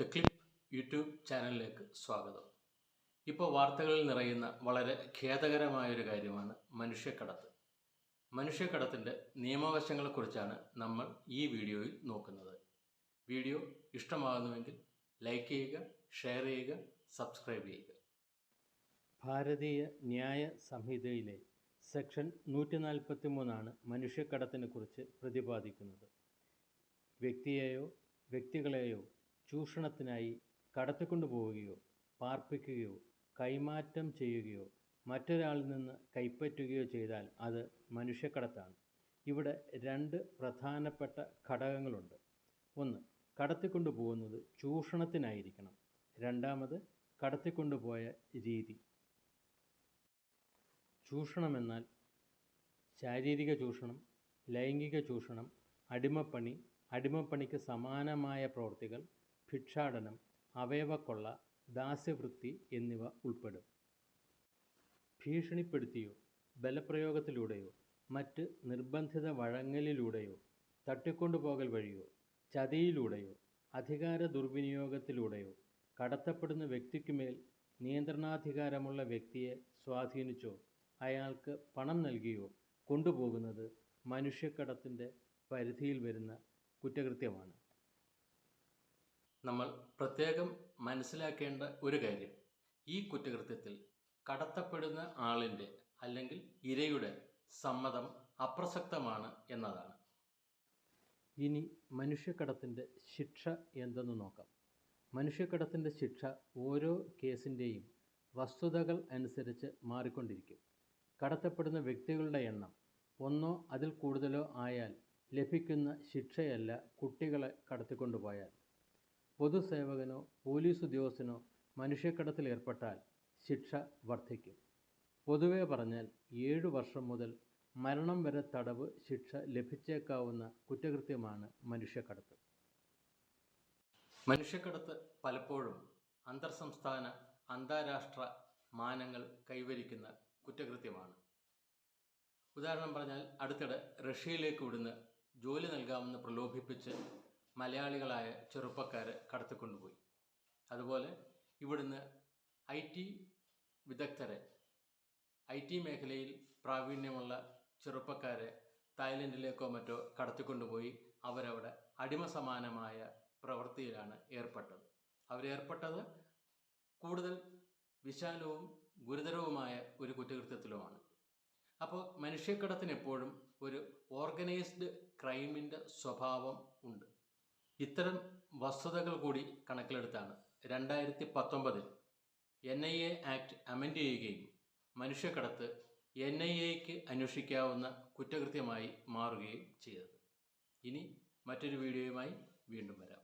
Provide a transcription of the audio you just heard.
The clip YouTube ചാനലിലേക്ക് സ്വാഗതം. ഇപ്പോൾ വാർത്തകളിൽ നിറയുന്ന വളരെ ഖേദകരമായൊരു കാര്യമാണ് മനുഷ്യക്കടത്ത്. മനുഷ്യക്കടത്തിൻ്റെ നിയമവശങ്ങളെക്കുറിച്ചാണ് നമ്മൾ ഈ വീഡിയോയിൽ നോക്കുന്നത്. വീഡിയോ ഇഷ്ടമാകുന്നുവെങ്കിൽ ലൈക്ക് ചെയ്യുക, ഷെയർ ചെയ്യുക, സബ്സ്ക്രൈബ് ചെയ്യുക. ഭാരതീയ ന്യായ സംഹിതയിലെ സെക്ഷൻ 143 മനുഷ്യക്കടത്തിനെ കുറിച്ച് പ്രതിപാദിക്കുന്നത്. വ്യക്തിയെയോ വ്യക്തികളെയോ ചൂഷണത്തിനായി കടത്തിക്കൊണ്ടുപോവുകയോ പാർപ്പിക്കുകയോ കൈമാറ്റം ചെയ്യുകയോ മറ്റൊരാളിൽ നിന്ന് കൈപ്പറ്റുകയോ ചെയ്താൽ അത് മനുഷ്യക്കടത്താണ്. ഇവിടെ രണ്ട് പ്രധാനപ്പെട്ട ഘടകങ്ങളുണ്ട്. ഒന്ന്, കടത്തിക്കൊണ്ടുപോകുന്നത് ചൂഷണത്തിനായിരിക്കണം. രണ്ടാമത്, കടത്തിക്കൊണ്ടുപോയ രീതി. ചൂഷണമെന്നാൽ ശാരീരിക ചൂഷണം, ലൈംഗിക ചൂഷണം, അടിമപ്പണി, അടിമപ്പണിക്ക് സമാനമായ പ്രവൃത്തികൾ, ഭിക്ഷാടനം, അവയവക്കൊള്ള, ദാസ്യവൃത്തി എന്നിവ ഉൾപ്പെടും. ഭീഷണിപ്പെടുത്തിയോ ബലപ്രയോഗത്തിലൂടെയോ മറ്റ് നിർബന്ധിത വഴങ്ങലിലൂടെയോ തട്ടിക്കൊണ്ടുപോകൽ വഴിയോ ചതിയിലൂടെയോ അധികാര ദുർവിനിയോഗത്തിലൂടെയോ കടത്തപ്പെടുന്ന വ്യക്തിക്കുമേൽ നിയന്ത്രണാധികാരമുള്ള വ്യക്തിയെ സ്വാധീനിച്ചോ അയാൾക്ക് പണം നൽകിയോ കൊണ്ടുപോകുന്നത് മനുഷ്യക്കടത്തിൻ്റെ പരിധിയിൽ വരുന്ന കുറ്റകൃത്യമാണ്. നമ്മൾ പ്രത്യേകം മനസ്സിലാക്കേണ്ട ഒരു കാര്യം, ഈ കുറ്റകൃത്യത്തിൽ കടത്തപ്പെടുന്ന ആളിൻ്റെ അല്ലെങ്കിൽ ഇരയുടെ സമ്മതം അപ്രസക്തമാണ് എന്നതാണ്. ഇനി മനുഷ്യക്കടത്തിൻ്റെ ശിക്ഷ എന്തെന്ന് നോക്കാം. മനുഷ്യക്കടത്തിൻ്റെ ശിക്ഷ ഓരോ കേസിൻ്റെയും വസ്തുതകൾ അനുസരിച്ച് മാറിക്കൊണ്ടിരിക്കും. കടത്തപ്പെടുന്ന വ്യക്തികളുടെ എണ്ണം ഒന്നോ അതിൽ കൂടുതലോ ആയാൽ ലഭിക്കുന്ന ശിക്ഷയല്ല കുട്ടികളെ കടത്തിക്കൊണ്ടുപോയാൽ. പൊതുസേവകനോ പോലീസ് ഉദ്യോഗസ്ഥനോ മനുഷ്യക്കടത്തിൽ ഏർപ്പെട്ടാൽ ശിക്ഷ വർദ്ധിക്കും. പൊതുവെ പറഞ്ഞാൽ 7 വർഷം മുതൽ മരണം വരെ തടവ് ശിക്ഷ ലഭിച്ചേക്കാവുന്ന കുറ്റകൃത്യമാണ് മനുഷ്യക്കടത്ത്. മനുഷ്യക്കടത്ത് പലപ്പോഴും അന്തർസംസ്ഥാന അന്താരാഷ്ട്ര മാനങ്ങൾ കൈവരിക്കുന്ന കുറ്റകൃത്യമാണ്. ഉദാഹരണം പറഞ്ഞാൽ, അടുത്തിടെ റഷ്യയിലേക്ക് വിടുന്ന ജോലി നൽകാമെന്ന് പ്രലോഭിപ്പിച്ച് മലയാളികളായ ചെറുപ്പക്കാരെ കടത്തിക്കൊണ്ടുപോയി. അതുപോലെ ഇവിടുന്ന് IT വിദഗ്ധരെ, IT മേഖലയിൽ പ്രാവീണ്യമുള്ള ചെറുപ്പക്കാരെ തായ്ലൻഡിലേക്കോ മറ്റോ കടത്തിക്കൊണ്ടുപോയി അവരവിടെ അടിമ സമാനമായ പ്രവൃത്തിയിലാണ് ഏർപ്പെട്ടത്. അവരേർപ്പെട്ടത് കൂടുതൽ വിശാലവും ഗുരുതരവുമായ ഒരു കുറ്റകൃത്യത്തിലുമാണ്. അപ്പോൾ മനുഷ്യക്കടത്തിന് എപ്പോഴും ഒരു ഓർഗനൈസ്ഡ് ക്രൈമിൻ്റെ സ്വഭാവം ഉണ്ട്. ഇത്തരം വസ്തുതകൾ കൂടി കണക്കിലെടുത്താണ് 2019 NIA ആക്ട് അമെൻഡ് ചെയ്യുകയും മനുഷ്യക്കടത്ത് NIAക്ക് അന്വേഷിക്കാവുന്ന കുറ്റകൃത്യമായി മാറുകയും ചെയ്തത്. ഇനി മറ്റൊരു വീഡിയോയുമായി വീണ്ടും വരാം.